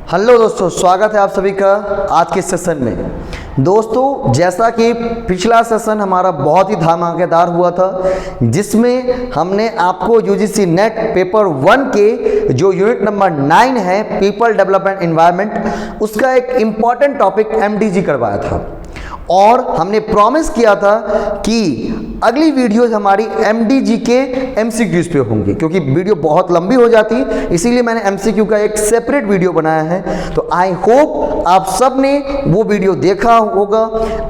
Hello दोस्तों, स्वागत है आप सभी का आज के सेशन में। दोस्तों, जैसा कि पिछला सेशन हमारा बहुत ही धमाकेदार हुआ था, जिसमें हमने आपको यूजीसी नेट पेपर 1 के जो यूनिट नंबर 9 है पीपल डेवलपमेंट एनवायरनमेंट, उसका एक इम्पॉर्टेंट टॉपिक एमडीजी करवाया था। और हमने प्रॉमिस किया था कि अगली वीडियोज हमारी एमडीजी के एमसीक्यूज पे होंगी, क्योंकि वीडियो बहुत लंबी हो जाती, इसीलिए मैंने एमसीक्यू का एक सेपरेट वीडियो बनाया है। तो आई होप आप सब ने वो वीडियो देखा होगा।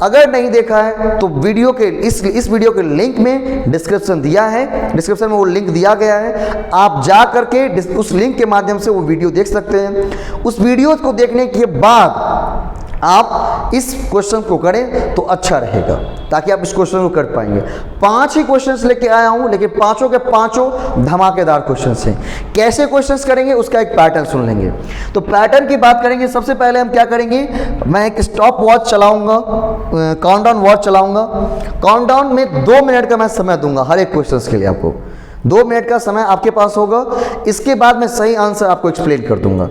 अगर नहीं देखा है तो वीडियो के इस वीडियो के लिंक में डिस्क्रिप्शन दिया है, डिस्क्रिप्शन में वो लिंक दिया गया है, आप जा करके उस लिंक के माध्यम से वो वीडियो देख सकते हैं। उस वीडियो को देखने के बाद आप इस क्वेश्चन को करें तो अच्छा रहेगा, ताकि आप इस क्वेश्चन को कर पाएंगे। 5 ही क्वेश्चंस लेके आया हूं, लेकिन पांचों के पांचों धमाकेदार क्वेश्चंस हैं। कैसे क्वेश्चंस करेंगे उसका एक पैटर्न सुन लेंगे। तो पैटर्न की बात करेंगे, सबसे पहले हम क्या करेंगे, मैं एक स्टॉप वॉच चलाऊंगा, काउंटडाउन वॉच चलाऊंगा। काउंटडाउन में 2 मिनट का मैं समय दूंगा हर एक क्वेश्चन के लिए। आपको 2 मिनट का समय आपके पास होगा। इसके बाद मैं सही आंसर आपको एक्सप्लेन कर दूंगा।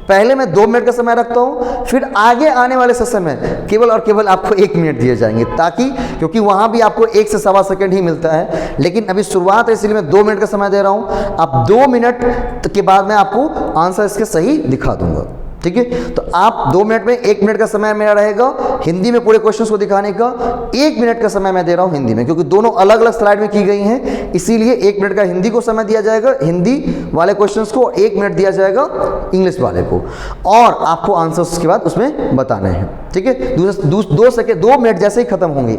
पहले मैं 2 मिनट का समय रखता हूं, फिर आगे आने वाले सेशन में केवल और केवल आपको 1 मिनट दिए जाएंगे, ताकि क्योंकि वहां भी आपको 1 से सवा सेकंड ही मिलता है, लेकिन अभी शुरुआत है इसलिए मैं 2 मिनट का समय दे रहा हूं। अब 2 मिनट के बाद मैं आपको आंसर इसके सही दिखा दूंगा, ठीक है। तो आप 2 मिनट में 1 मिनट का समय मेरा रहेगा हिंदी में पूरे क्वेश्चंस को दिखाने का। 1 मिनट का समय मैं दे रहा हूं हिंदी में, क्योंकि दोनों अलग अलग स्लाइड में की गई हैं, इसीलिए 1 मिनट का हिंदी को समय दिया जाएगा, हिंदी वाले क्वेश्चंस को 1 मिनट दिया जाएगा इंग्लिश वाले को, और आपको आंसर्स के बाद उसमें बताने हैं, ठीक है। 2 मिनट जैसे ही खत्म होंगे,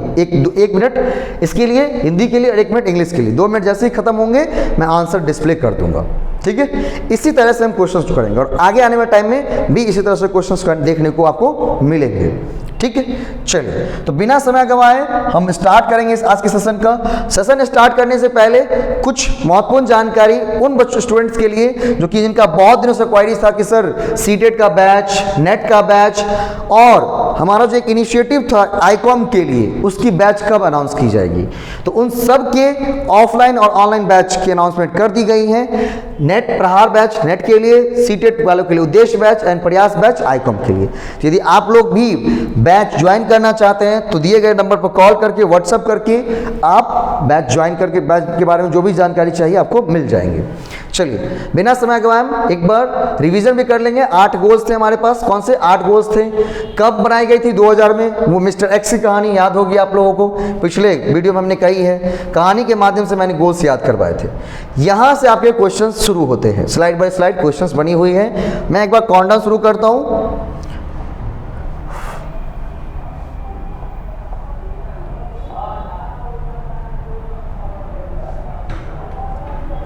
1 मिनट इसके लिए हिंदी के लिए और 1 मिनट इंग्लिश के लिए, 2 मिनट जैसे ही खत्म होंगे मैं आंसर डिस्प्ले कर दूंगा, ठीक है। इसी तरह से हम क्वेश्चंस करेंगे और आगे आने वाले टाइम में भी इसी तरह से क्वेश्चंस देखने को आपको मिलेंगे, ठीक है। चलिए, तो बिना समय गंवाए हम स्टार्ट करेंगे इस आज के सेशन का। सेशन स्टार्ट करने से पहले कुछ महत्वपूर्ण जानकारी उन बच्चों स्टूडेंट्स के लिए जो कि जिनका बहुत दिनों से क्वेरी था कि सर सीटेट का बैच, नेट का बैच और हमारा जो एक इनिशिएटिव था आईकॉम के लिए, उसकी बैच कब अनाउंस की जाएगी। तो उन सब के ऑफलाइन और ऑनलाइन बैच की अनाउंसमेंट कर दी गई है। नेट प्रहार बैच नेट के लिए, सीटेट वालों के लिए उद्देश्य बैच एंड प्रयास बैच आईकॉम के लिए। यदि आप लोग भी बैच ज्वाइन करना चाहते हैं तो दिए गए नंबर पर कॉल करके, व्हाट्सएप करके आप बैच ज्वाइन करके बैच के बारे में जो भी जानकारी चाहिए आपको मिल जाएंगे। चलिए, बिना समय गंवाए एक बार रिवीजन भी कर लेंगे। 8 गोल्स थे हमारे पास। कौन से 8 गोल्स थे, कब बनाई गई थी? 2000 में। वो मिस्टर एक्स की कहानी याद होगी आप लोगों को, पिछले वीडियो में हमने कही है। कहानी के माध्यम से मैंने गोल्स याद करवाए थे। यहां से आपके क्वेश्चन शुरू होते हैं, स्लाइड बाय स्लाइड क्वेश्चंस बनी हुई है। मैं एक बार काउंटडाउन शुरू करता हूं।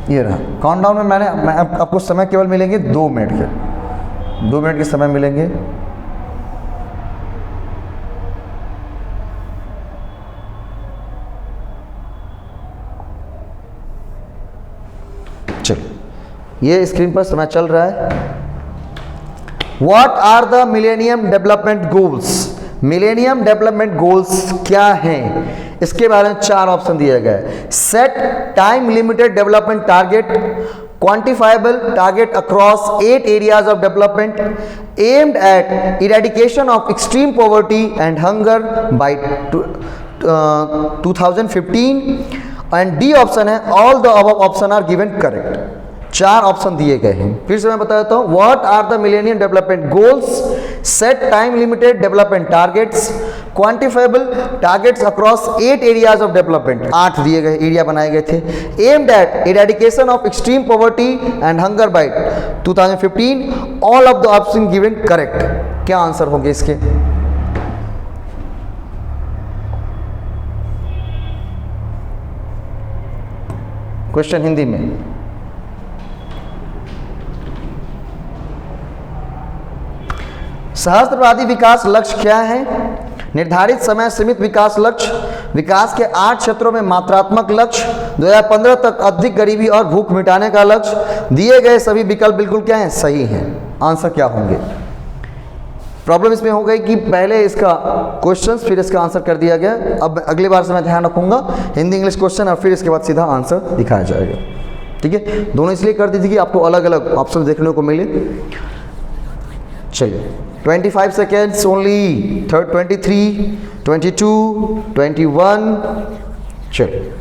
ये रहा काउंटडाउन में मैं आपको समय केवल मिलेंगे 2 मिनट के, 2 मिनट के समय मिलेंगे। चलिए, ये स्क्रीन पर समय चल रहा है। What are the millennium development goals? Millennium development goals क्या हैं? इसके बारे में 4 ऑप्शन दिए गए। Set time limited development target, quantifiable target across 8 areas of development aimed at eradication of extreme poverty and hunger by 2015। And D option है all the above option are given correct. 4 option दिए गए हैं, फिर से मैं बता देता हूं। What are the millennium development goals? Set time limited development targets, quantifiable targets across 8 areas of development, 8 दिए गए एरिया बनाए गए थे। Aimed at eradication of extreme poverty and hunger by 2015। All of the option given correct. क्या answer होंगे इसके? Question Hindi में। सहस्त्रवादी विकास लक्ष्य क्या है? निर्धारित समय सीमित विकास लक्ष्य, विकास के 8 क्षेत्रों में मात्रात्मक लक्ष्य, 2015 तक अधिक गरीबी और भूख मिटाने का लक्ष्य। दिए गए सभी विकल्प बिल्कुल क्या हैं? सही हैं। आंसर क्या होंगे? प्रॉब्लम इसमें हो गई कि पहले इसका क्वेश्चंस फिर इसका आंसर कर दिया गया। अब अगली बार से मैं ध्यान रखूंगा हिंदी इंग्लिश क्वेश्चन और फिर इसके बाद सीधा आंसर दिखाया जाएगा, ठीक है। दोनों इसलिए कर दी थी कि आपको अलग अलग ऑप्शन देखने को मिले। चलिए 25 सेकेंड्स ओनली, 23, 22, 21, चलिए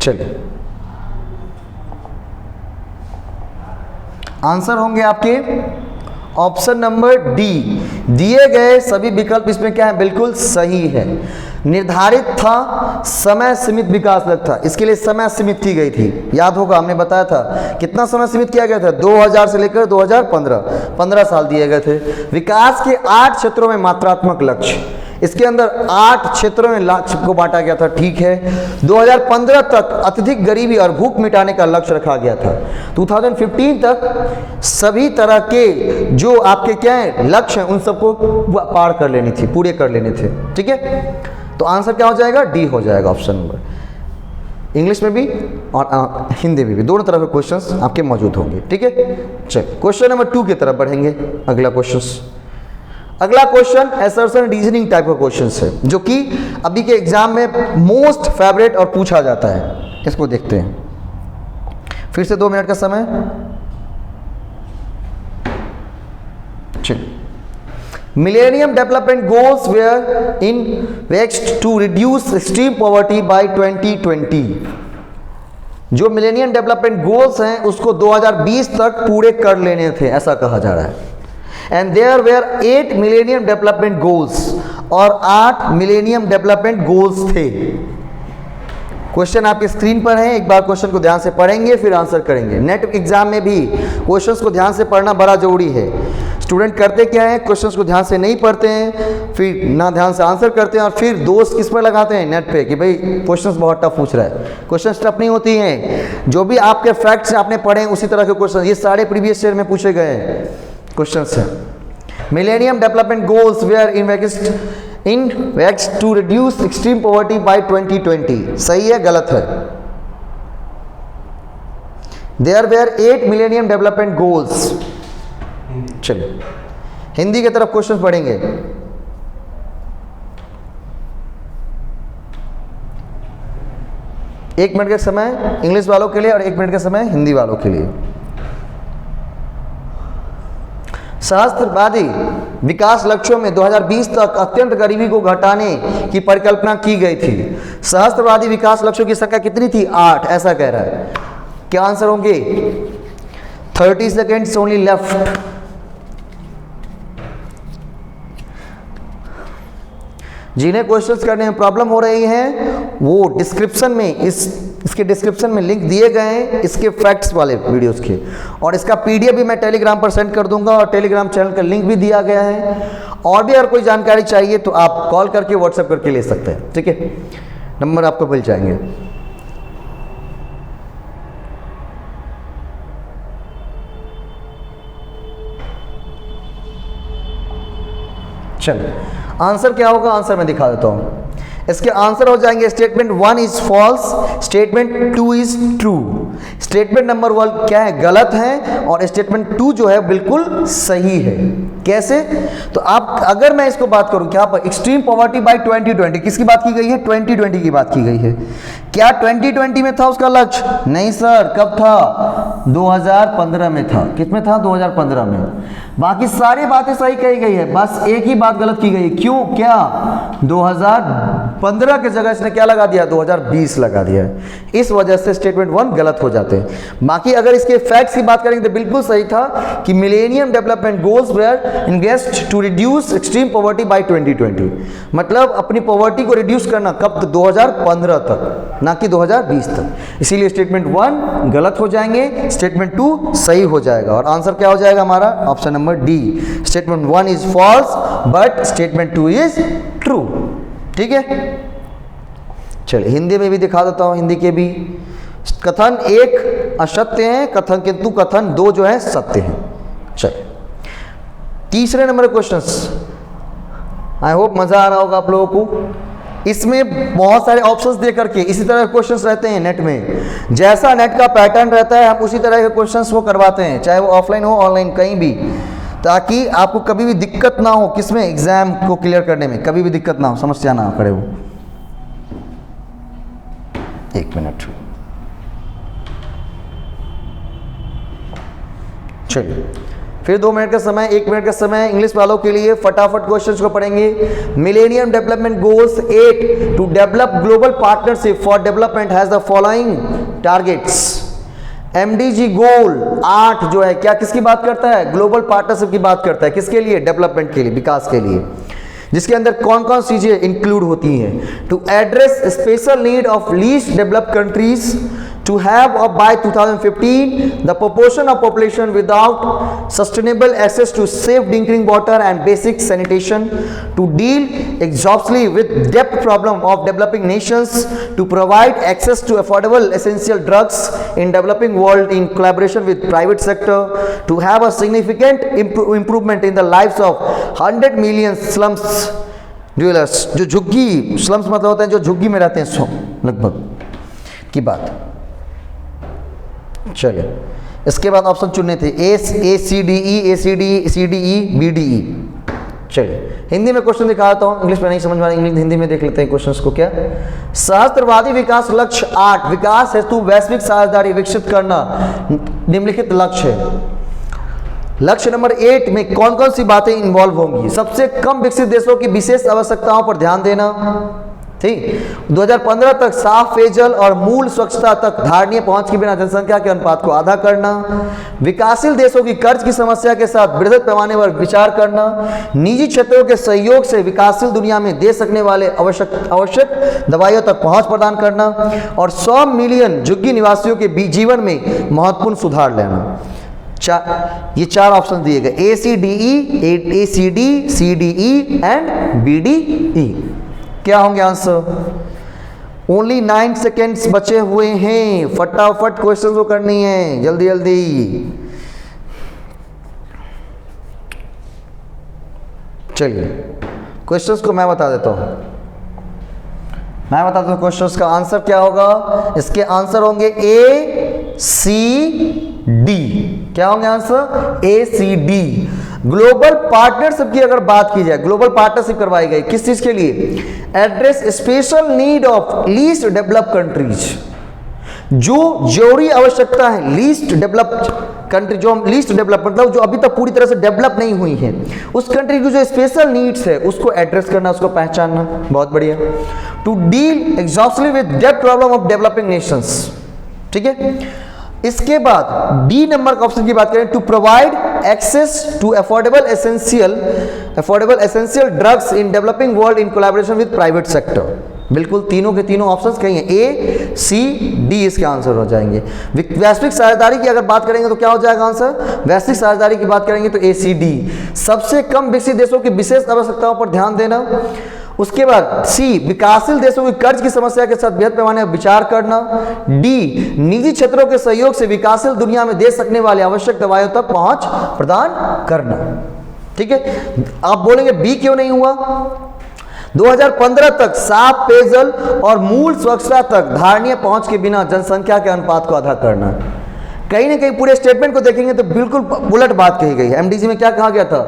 चलिए आंसर होंगे आपके ऑप्शन नंबर डी। दिए गए सभी विकल्प इसमें क्या है, बिल्कुल सही है। निर्धारित था समय सीमित विकास लक्ष्य था, इसके लिए समय सीमित की गई थी, याद होगा हमने बताया था कितना समय सीमित किया गया था, 2000 से लेकर 2015, 15 साल दिए गए थे। विकास के 8 क्षेत्रों में मात्रात्मक लक्ष्य, इसके अंदर 8 क्षेत्रों में लक्ष्य को बांटा गया था, ठीक है। 2015 तक अत्यधिक गरीबी और भूख मिटाने का लक्ष्य रखा गया था। 2015 तक सभी तरह के जो आपके क्या है लक्ष्य हैं उन सबको पार कर लेनी थी, पूरे कर लेने थे, ठीक है। तो आंसर क्या हो जाएगा, डी हो जाएगा ऑप्शन नंबर। इंग्लिश में भी और हिंदी में भी दोनों तरह के क्वेश्चंस आपके मौजूद होंगे, ठीक है। चलिए क्वेश्चन नंबर 2 की तरफ बढ़ेंगे। अगला क्वेश्चन असर्शन रीजनिंग टाइप का क्वेश्चन है, जो कि अभी के एग्जाम में मोस्ट फेवरेट और पूछा जाता है। इसको देखते हैं। फिर से 2 मिनट का समय। चलिए millennium development goals were invest to reduce extreme poverty by 2020। जो मिलेनियम डेवलपमेंट गोल्स हैं उसको 2020 तक पूरे कर लेने थे, ऐसा कहा जा रहा है। And there were 8 millennium development goals, और 8 मिलेनियम डेवलपमेंट गोल्स थे। क्वेश्चन आपके स्क्रीन पर है, एक बार क्वेश्चन को ध्यान से पढ़ेंगे फिर आंसर करेंगे। नेट एग्जाम में भी क्वेश्चंस को ध्यान से पढ़ना बड़ा जरूरी है। स्टूडेंट करते क्या है, क्वेश्चंस को ध्यान से नहीं पढ़ते हैं, फिर ना ध्यान से आंसर करते हैं, और फिर दोस्त किस पर लगाते हैं, नेट पे, कि भाई क्वेश्चंस बहुत टफ पूछ रहा है। क्वेश्चंस टफ नहीं होती हैं, जो भी आपके फैक्ट्स आपने पढ़े हैं उसी तरह के क्वेश्चन, ये सारे प्रीवियस ईयर में पूछे गए हैं क्वेश्चंस हैं। मिलेनियम डेवलपमेंट गोल्स वेयर इन वेक्स to reduce extreme poverty by 2020, सही है गलत है? There were 8 millennium development goals. चलिए हिंदी की तरफ क्वेश्चन पढ़ेंगे। एक मिनट का समय इंग्लिश वालों के लिए और 1 मिनट का समय हिंदी वालों के लिए। सहस्त्रवादी विकास लक्ष्यों में 2020 तक अत्यंत गरीबी को घटाने की परिकल्पना की गई थी। सहस्त्रवादी विकास लक्ष्यों की संख्या कितनी थी? 8, ऐसा कह रहा है। क्या आंसर होंगे? 30 सेकेंड्स ओनली लेफ्ट। जिन्हें क्वेश्चंस करने में प्रॉब्लम हो रही है वो डिस्क्रिप्शन में इसके डिस्क्रिप्शन में लिंक दिए गए हैं इसके फैक्ट्स वाले वीडियोस के, और इसका पीडीएफ भी मैं टेलीग्राम पर सेंड कर दूंगा, और टेलीग्राम चैनल का लिंक भी दिया गया है। और भी अगर कोई जानकारी चाहिए तो आप कॉल करके व्हाट्सएप करके ले सकते हैं, ठीक है। नंबर आपको मिल जाएंगे। चलिए आंसर क्या होगा, आंसर मैं दिखा देता हूं। इसके आंसर हो जाएंगे statement 1 is false, statement 2 is true. Statement number 1 क्या है, गलत है, और स्टेटमेंट 2 जो है बिल्कुल सही है। कैसे? तो आप अगर मैं इसको बात करूं क्या पर एक्सट्रीम पॉवर्टी बाय 2020, किसकी बात की गई है? 2020 की बात की गई है। क्या 2020 में था उसका लक्ष्य? नहीं सर, कब था? 2015 में था। किस में था? 2015 में। बाकी सारी बातें सही कही गई है, बस एक ही बात गलत की गई है। क्यों? क्या 2015 की जगह इसने क्या लगा दिया? 2020 लगा दिया है। इस वजह से स्टेटमेंट 1 गलत हो जाते हैं। बाकी अगर इसके फैक्ट्स की बात करेंगे तो बिल्कुल सही था कि millennium development goals were invest to reduce extreme poverty by 2020, मतलब अपनी पॉवर्टी को रिड्यूस करना कब? 2015 तक, ना कि 2020 तक। इसीलिए स्टेटमेंट 1 गलत हो जाएंगे, स्टेटमेंट 2 सही हो जाएगा, और आंसर क्या हो जाएगा हमारा? Option number D. Statement 1 is false but statement 2 is true, ठीक है। चलिए हिंदी में भी दिखा देता हूं, हिंदी के भी। कथन 1 असत्य है, कथन किंतु कथन 2 जो है सत्य है। चलिए तीसरे नंबर क्वेश्चंस, आई होप मजा आ रहा होगा आप लोगों को। इसमें बहुत सारे ऑप्शंस दे करके इसी तरह के क्वेश्चंस रहते हैं नेट में, जैसा नेट का पैटर्न रहता है हम उसी तरह के क्वेश्चंस वो करवाते हैं, चाहे वो ऑफलाइन हो ऑनलाइन कहीं भी, ताकि आपको कभी भी दिक्कत ना हो किसमें, एग्जाम को क्लियर करने में कभी भी दिक्कत ना हो, समस्या ना खड़े हो। एक मिनट, चलिए फिर 2 मिनट का समय, 1 मिनट का समय इंग्लिश वालों के लिए फटाफट क्वेश्चंस को पढ़ेंगे। Millennium development goals 8 to develop global partnership for development has the following targets. MDG goal 8 जो है क्या किसकी बात करता है, ग्लोबल पार्टनरशिप की बात करता है, किसके लिए, डेवलपमेंट के लिए, विकास के लिए, जिसके अंदर कौन कौन सी चीजें इंक्लूड होती हैं। To address special need of least developed countries to have by 2015 the proportion of population without sustainable access to safe drinking water and basic sanitation, to deal exhaustively with debt problem of developing nations, to provide access to affordable essential drugs in developing world in collaboration with private sector, to have a significant improvement in the lives of 100 million slums dwellers, जो झुग्गी, slums मतलब होता है जो झुग्गी में रहते हैं लगभग की बात। चलिए इसके बाद ऑप्शन चुनने थे ACDE, BDE। चलिए हिंदी में क्वेश्चन दिखाता हूँ, इंग्लिश में नहीं समझ में आ रहा, इंग्लिश हिंदी में देख लेते हैं क्वेश्चंस को। क्या सहस्त्रवादी विकास लक्ष्य 8 विकास हेतु वैश्विक साझेदारी विकसित करना निम्नलिखित लक्ष्य है। लक्ष्य नंबर 8 में कौन कौन सी बातें इन्वॉल्व होंगी, सबसे कम विकसित देशों की विशेष आवश्यकताओं पर ध्यान देना, ठीक, 2015 तक साफ पेयजल और मूल स्वच्छता तक धारणीय पहुंच के बिना जनसंख्या के अनुपात को आधा करना, विकासशील देशों की कर्ज की समस्या के साथ बृहद पैमाने पर विचार करना, निजी क्षेत्रों के सहयोग से विकासशील दुनिया में दे सकने वाले आवश्यक दवाइयों तक पहुंच प्रदान करना और 100 मिलियन झुग्गी निवासियों के जीवन में महत्वपूर्ण सुधार लाना। ये 4 ऑप्शन दिए गए, ACD, CDE एंड BDE। क्या होंगे आंसर। ओनली 9 सेकेंड्स बचे हुए हैं, फटाफट क्वेश्चन को करनी है, जल्दी जल्दी। चलिए क्वेश्चंस को मैं बता देता हूं, क्वेश्चंस का आंसर क्या होगा। इसके आंसर होंगे ACD। क्या होंगे आंसर, ACD। ग्लोबल पार्टनरशिप की अगर बात की जाए, ग्लोबल पार्टनरशिप करवाई गई किस चीज के लिए, address special need of least developed countries, जो जरूरी आवश्यकता है लीस्ट डेवलप्ड कंट्री, जो लीस्ट डेवलप मतलब जो अभी तक पूरी तरह से डेवलप नहीं हुई है, उस कंट्री की जो स्पेशल नीड्स है उसको एड्रेस करना, उसको पहचानना। बहुत बढ़िया। टू डील एग्जॉस्टिवली विद डेब्ट प्रॉब्लम ऑफ डेवलपिंग नेशंस, ठीक है। इसके बाद डी नंबर का ऑप्शन की बात करें, to provide access to affordable essential drugs in developing world in collaboration with private sector. बिल्कुल तीनों के तीनों ऑप्शंस कहीं हैं, ACD इसके आंसर हो जाएंगे। वैश्विक साझेदारी की अगर बात करेंगे तो क्या हो जाएगा आंसर, वैश्विक साझेदारी की बात करेंगे तो ACD। सबसे कम विकसित देशों की विशेष आवश्यकताओं पर ध्यान देना। उसके बाद C, विकासशील देशों की कर्ज की समस्या के साथ बृहद पैमाने पर विचार करना। D, निजी क्षेत्रों के सहयोग से विकासशील दुनिया में दे सकने वाली आवश्यक दवाइयों तक पहुंच प्रदान करना। ठीक है, आप बोलेंगे B क्यों नहीं हुआ। 2015 तक साफ पेयजल और मूल स्वच्छता तक धारणीय पहुंच के बिना जनसंख्या के अनुपात को आधा करना। कहीं ना कहीं पूरे स्टेटमेंट को देखेंगे तो बिल्कुल उलट बात कही गई है। एमडीजी में क्या कहा गया था,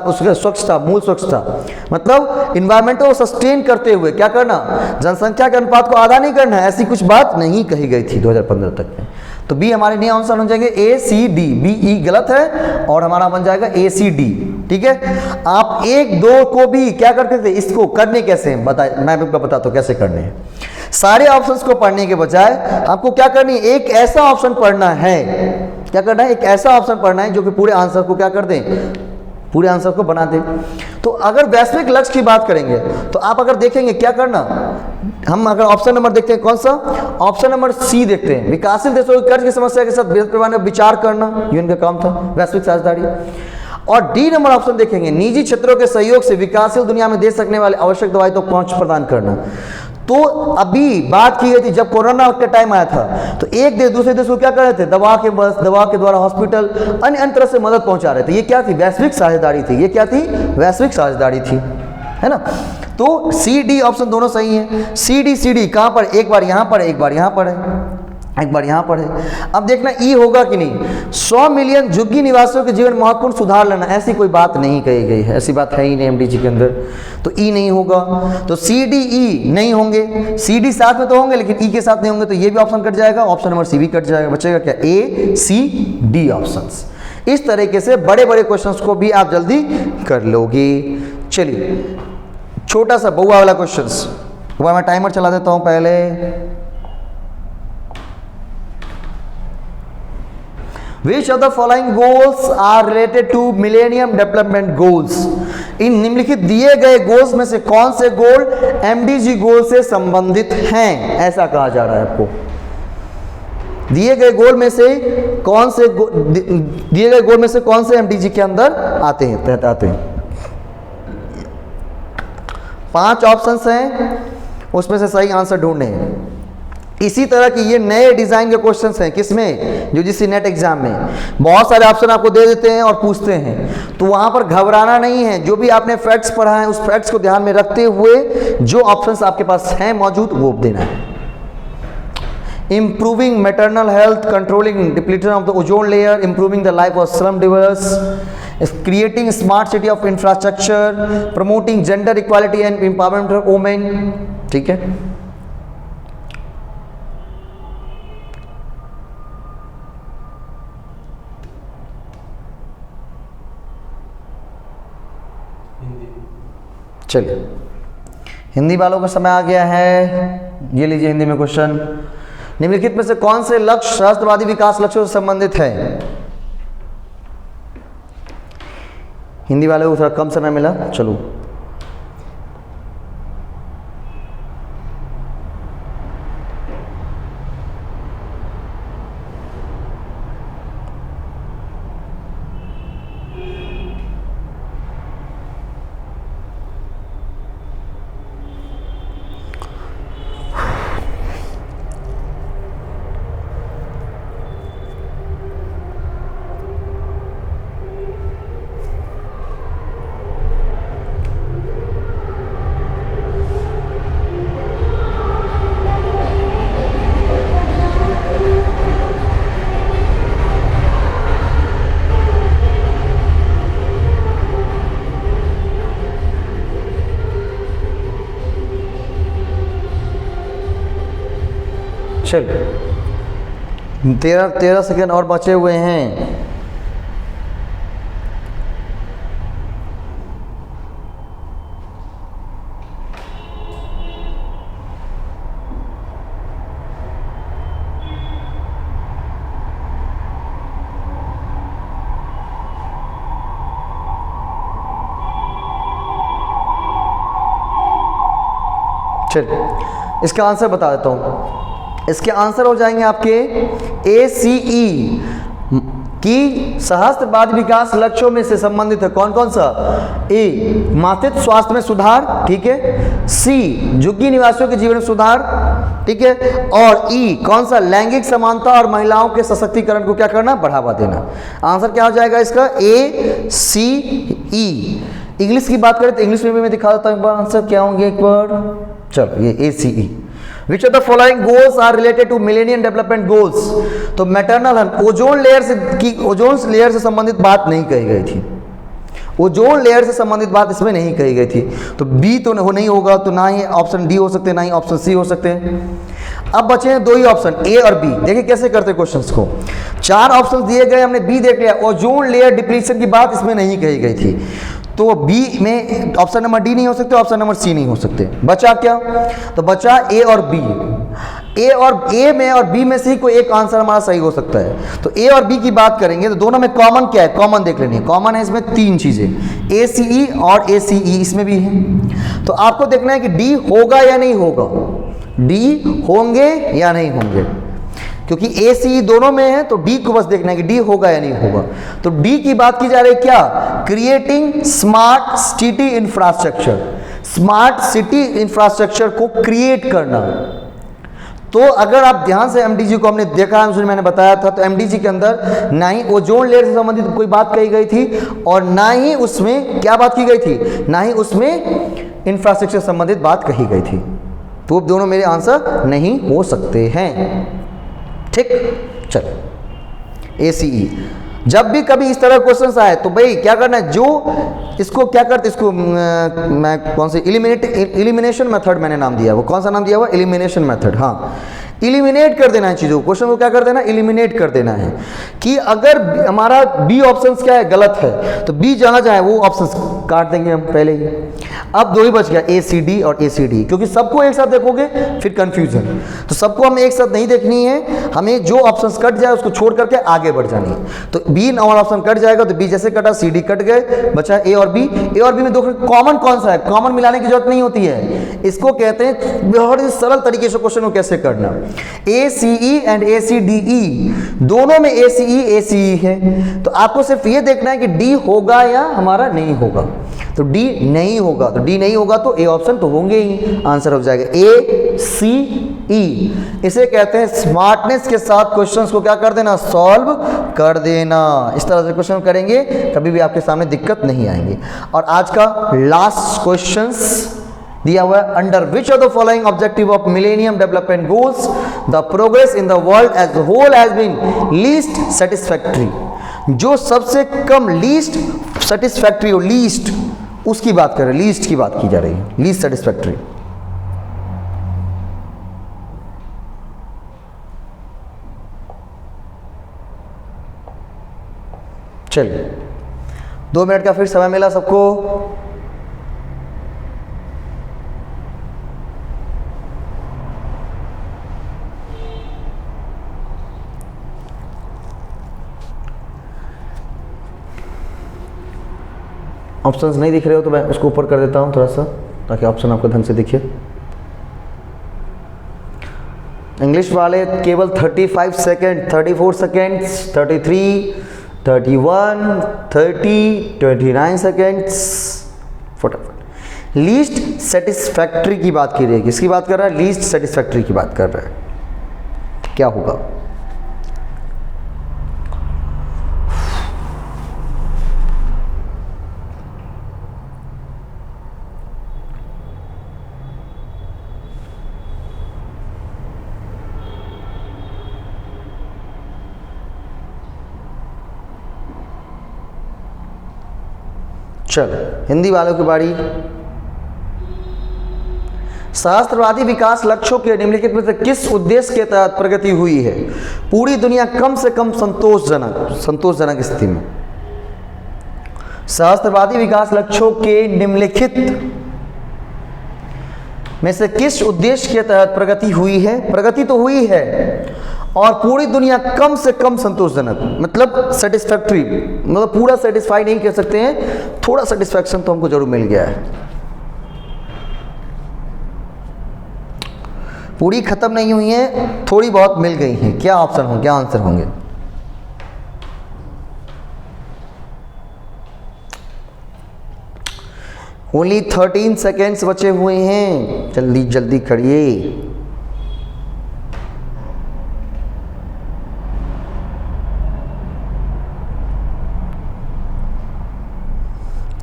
उसके स्वच्छता, मूल स्वच्छता, मतलब इन्वायरमेंट को सस्टेन करते हुए क्या करना, जनसंख्या के अनुपात को आधा नहीं करना है, ऐसी कुछ बात नहीं कही गई थी 2015 तक में। तो बी हमारे नए आंसर बन जाएंगे ACD, BE गलत है और हमारा बन जाएगा ACD। ठीक है, आप 1, 2 को भी क्या करते थे, इसको करने कैसे हैं बताए, मैं आपको बताता हूं कैसे करने हैं। सारे ऑप्शंस को पढ़ने के बजाय आपको क्या करनी है, एक ऐसा ऑप्शन पढ़ना है, क्या करना है, एक ऐसा ऑप्शन पढ़ना है जो कि पूरे आंसर को क्या कर दें, पूरे आंसर को बना दे। तो अगर वैश्विक लक्ष्य की बात करेंगे तो आप अगर देखेंगे क्या करना, हम अगर ऑप्शन नंबर देखते हैं कौन सा, ऑप्शन नंबर C देखते हैं, विकासशील देशों की कर्ज की समस्या के साथ बृहद पैमाने पर विचार करना, ये उनका काम था, वैश्विक साझेदारी। और D नंबर ऑप्शन देखेंगे, निजी क्षेत्रों के सहयोग से विकासशील दुनिया में दे सकने वाले आवश्यक दवाई तो पहुंच प्रदान करना। तो अभी बात की गई थी जब कोरोना का टाइम आया था तो एक देश दूसरे देश को क्या कर रहे थे, दवा के द्वारा हॉस्पिटल अन्य तरह से मदद पहुंचा रहे थे। ये क्या थी, वैश्विक साझेदारी थी। ये क्या थी, वैश्विक साझेदारी थी, है ना। तो सी डी ऑप्शन दोनों सही है। सी डी कहाँ पर, एक बार यहाँ पर, एक बार यहाँ पर है, एक बार यहाँ पर है। अब देखना ई होगा कि नहीं। 100 मिलियन झुग्गी निवासियों के जीवन में महत्वपूर्ण सुधार लाना, ऐसी कोई बात नहीं कही गई है, ऐसी बात है ही नहीं एमडीजी के अंदर, तो ई नहीं होगा। तो सी डी ई नहीं होंगे, सी डी साथ में तो होंगे लेकिन ई के साथ नहीं होंगे, तो ये भी ऑप्शन कट जाएगा, ऑप्शन नंबर सी भी कट जाएगा, बचेगा क्या, ए सी डी ऑप्शंस। इस तरीके से बड़े बड़े क्वेश्चंस को भी आप जल्दी कर लोगे। चलिए छोटा सा बउआ वाला क्वेश्चंस, वह मैं टाइमर चला देता हूं पहले। Which of the following goals are related to Millennium Development Goals? इन निम्नलिखित दिए गए गोल्स में से कौन से गोल एमडीजी गोल से संबंधित हैं, ऐसा कहा जा रहा है आपको। दिए गए गोल में से कौन से दिए गए गोल में से कौन से एमडीजी के अंदर आते हैं, तहत आते हैं। 5 ऑप्शंस हैं, उसमें से सही आंसर ढूंढने हैं। इसी तरह की ये नए डिजाइन के क्वेश्चंस हैं किसमें, यूजीसी नेट एग्जाम में। बहुत सारे ऑप्शन आपको दे देते हैं और पूछते हैं, तो वहां पर घबराना नहीं है। जो भी आपने फैक्ट्स पढ़ा है उस फैक्ट्स को ध्यान में रखते हुए जो ऑप्शंस आपके पास हैं मौजूद वो देना है। Improving maternal health, controlling depletion of the ozone layer, improving the life of slum Divers, creating smart city of infrastructure, promoting gender equality and empowerment of women. ठीक है, चलिए हिंदी वालों का समय आ गया है। ये लीजिए हिंदी में क्वेश्चन, निम्नलिखित में से कौन से लक्ष्य सहस्त्रवादी विकास लक्ष्यों से संबंधित है। हिंदी वालों को थोड़ा कम समय मिला, चलो चलिए 13 सेकेंड और बचे हुए हैं। चलिए इसका आंसर बता देता हूँ। इसके आंसर हो जाएंगे आपके ACE की सहस्त्रवादी विकास लक्ष्यों में से संबंधित है। कौन कौन सा, ए मातृत्व स्वास्थ्य में सुधार, ठीक है, सी झुग्गी निवासियों के जीवन में सुधार, ठीक है, और ई कौन सा, लैंगिक समानता और महिलाओं के सशक्तिकरण को क्या करना, बढ़ावा देना। आंसर क्या हो जाएगा इसका, ACE। इंग्लिश की बात करें तो इंग्लिश में भी मैं दिखा देता हूँ एक बार आंसर क्या होंगे एक बार। चलो ये ACE। Which of the following goals are related to Millennium Development Goals? तो मैटरनल ओजोन लेयर से की ओजोन लेयर से संबंधित बात नहीं कही गई थी, ओजोन लेयर से संबंधित बात इसमें नहीं कही गई थी, तो बी तो नहीं होगा, तो ना ही ऑप्शन डी हो सकते हैं, ना ही ऑप्शन सी हो सकते हैं। अब बचे हैं 2 ही ऑप्शन, ए और बी। देखिए कैसे करते हैं क्वेश्चंस को। 4 ऑप्शन दिए गए, हमने बी देख लिया, ओजोन लेयर डिप्लीशन की बात इसमें नहीं कही गई थी, तो बी में ऑप्शन नंबर डी नहीं हो सकते, ऑप्शन नंबर सी नहीं हो सकते। बचा क्या, तो बचा ए और बी। ए में और बी में से ही कोई एक आंसर हमारा सही हो सकता है। तो ए और बी की बात करेंगे तो दोनों में कॉमन क्या है, कॉमन देख लेनी है। कॉमन है इसमें 3 चीजें, ACE और ACE इसमें भी है। तो आपको देखना है कि डी होगा या नहीं होगा, डी होंगे या नहीं होंगे, क्योंकि ACE दोनों में है, तो डी को बस देखना है कि डी होगा या नहीं होगा। तो डी की बात की जा रही है क्या, creating smart city infrastructure, smart city infrastructure को क्रिएट करना। तो अगर आप ध्यान से एमडीजी को हमने देखा है, मैंने बताया था, तो एमडीजी के अंदर ना ही ओजोन लेयर से संबंधित कोई बात कही गई थी और ना ही उसमें क्या बात की गई थी, ना ही उसमें इंफ्रास्ट्रक्चर संबंधित बात कही गई थी। तो दोनों मेरे आंसर नहीं हो सकते हैं। ठीक, चलो ACE। जब भी कभी इस तरह क्वेश्चन आए तो भाई क्या करना है, जो इसको क्या करते, इसको मैं कौन सी एलिमिनेशन मेथड मैंने नाम दिया, वो कौन सा नाम दिया हुआ, एलिमिनेशन मेथड। हाँ, एलिमिनेट कर देना है चीज़ों को, क्वेश्चन को क्या कर देना, एलिमिनेट कर देना है कि अगर हमारा बी ऑप्शन क्या है, गलत है, तो बी जाना चाहे वो ऑप्शन काट देंगे हम पहले ही। अब दो ही बच गया, ACD और ACD, क्योंकि सबको एक साथ देखोगे फिर कंफ्यूजन, तो सबको हमें एक साथ नहीं देखनी है, हमें जो ऑप्शन कट जाए उसको छोड़ करके आगे बढ़ जानी है। तो बी और ऑप्शन कट जाएगा, तो बी जैसे कटा CD कट गए, बचा A और B। A और B में दो कॉमन कौन सा है, कॉमन मिलाने की जरूरत नहीं होती है, इसको कहते हैं बहुत ही सरल तरीके से क्वेश्चन को कैसे करना। ACE एंड ACDE, दोनों में ACE ACE है, तो आपको सिर्फ ये देखना है कि D होगा या हमारा नहीं होगा। तो D नहीं होगा, तो D नहीं होगा तो A ऑप्शन तो होंगे ही, आंसर हो जाएगा ACE। इसे कहते हैं स्मार्टनेस के साथ क्वेश्चंस को क्या कर देना, सॉल्व कर देना। इस तरह से क्वेश्चन करेंगे कभी भी आपके सामने दिक्कत नहीं आएंगे। और आज का लास्ट क्वेश्चंस दिया हुआ है, under which of the following objective of millennium development goals the progress in the world as whole has been least satisfactory. जो सबसे कम लीस्ट सेटिस्फैक्ट्री हो, लीस्ट उसकी बात कर रहे हैं, लीस्ट की बात की जा रही है, लीस्ट सेटिस्फैक्ट्री। चलिए 2 मिनट का फिर समय मिला सबको। ऑप्शंस नहीं दिख रहे हो तो मैं उसको ऊपर कर देता हूं थोड़ा सा, ताकि ऑप्शन आपको ढंग से दिखे। इंग्लिश वाले केवल 35 सेकेंड, 34 सेकेंड्स, 33, 31, 30, 29 सेकेंड्स, फटाफट। लीस्ट सेटिस्फैक्ट्री की बात की रही है, किसकी बात कर रहा है, लीस्ट सेटिस्फैक्ट्री की बात कर रहा है। क्या होगा, चलो हिंदी वालों की बारी। सहस्त्रवादी विकास लक्ष्यों के निम्नलिखित में से किस उद्देश्य के तहत प्रगति हुई है? पूरी दुनिया कम से कम संतोषजनक स्थिति में। सहस्त्रवादी विकास लक्ष्यों के निम्नलिखित में से किस उद्देश्य के तहत प्रगति हुई है? प्रगति तो हुई है, और पूरी दुनिया कम से कम संतोषजनक, मतलब सेटिस्फैक्ट्री, मतलब पूरा सेटिस्फाई नहीं कह सकते हैं, थोड़ा सेटिस्फैक्शन तो हमको जरूर मिल गया है। पूरी खत्म नहीं हुई है, थोड़ी बहुत मिल गई है। क्या ऑप्शन होंगे, क्या आंसर होंगे? ओनली 13 सेकेंड्स बचे हुए हैं, जल्दी जल्दी करिए।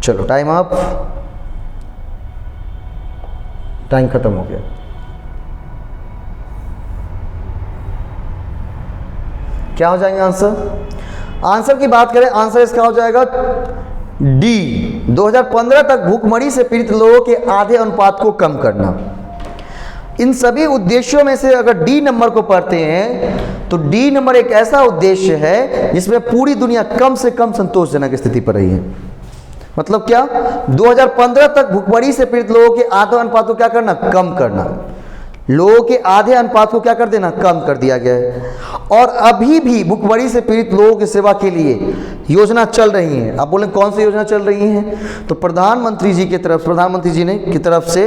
चलो टाइम अप, टाइम खत्म हो गया। क्या हो जाएंगे आंसर? आंसर की बात करें, आंसर इसका हो जाएगा डी। 2015 तक भूखमरी से पीड़ित लोगों के आधे अनुपात को कम करना। इन सभी उद्देश्यों में से अगर डी नंबर को पढ़ते हैं तो डी नंबर एक ऐसा उद्देश्य है जिसमें पूरी दुनिया कम से कम संतोषजनक स्थिति पर रही है। मतलब क्या? 2015 तक भूखमरी से पीड़ित लोगों के आधे अनुपात को क्या करना? कम करना। लोगों के आधे अनुपात को क्या कर देना? कम कर दिया गया है। और अभी भी भूखमरी से पीड़ित लोगों की सेवा के लिए योजना चल रही है। आप बोलें कौन सी योजना चल रही है? तो प्रधानमंत्री जी की तरफ से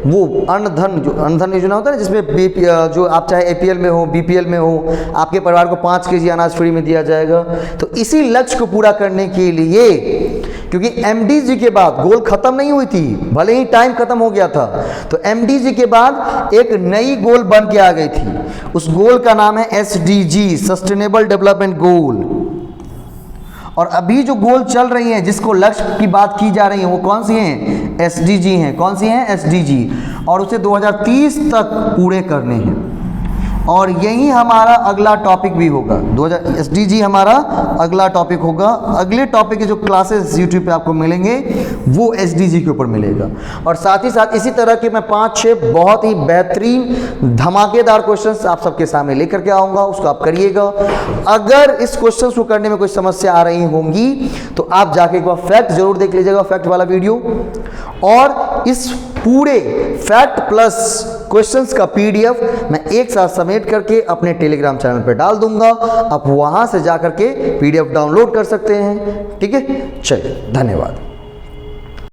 वो अन्न धन योजना होता है ना, जिसमें जो आप चाहे APL में हो, BPL में हो, आपके परिवार को 5 kg अनाज फ्री में दिया जाएगा। तो इसी लक्ष्य को पूरा करने के लिए, क्योंकि MDG के बाद गोल खत्म नहीं हुई थी, भले ही टाइम खत्म हो गया था, तो MDG के बाद एक नई गोल बन के आ गई थी। उस गोल का नाम है SDG, सस्टेनेबल डेवलपमेंट गोल। और अभी जो गोल चल रही हैं, जिसको लक्ष्य की बात की जा रही है, वो कौन सी हैं? SDG हैं। कौन सी हैं? SDG, और उसे 2030 तक पूरे करने हैं। और यही हमारा अगला टॉपिक भी होगा। 2000 SDG हमारा अगला टॉपिक होगा। अगले टॉपिक के जो क्लासेस यूट्यूब पे आपको मिलेंगे वो SDG के ऊपर मिलेगा। और साथ ही साथ इसी तरह के मैं 5-6 बहुत ही बेहतरीन धमाकेदार क्वेश्चंस आप सबके सामने लेकर के आऊँगा, उसको आप करिएगा। अगर इस क्वेश्चन को करने में कोई समस्या आ रही होंगी तो आप जाके एक बार फैक्ट जरूर देख लीजिएगा, फैक्ट वाला वीडियो। और इस पूरे फैक्ट प्लस क्वेश्चंस का PDF मैं एक साथ समेट करके अपने टेलीग्राम चैनल पे डाल दूंगा। आप वहां से जाकर के PDF डाउनलोड कर सकते हैं। ठीक है, चलिए, धन्यवाद।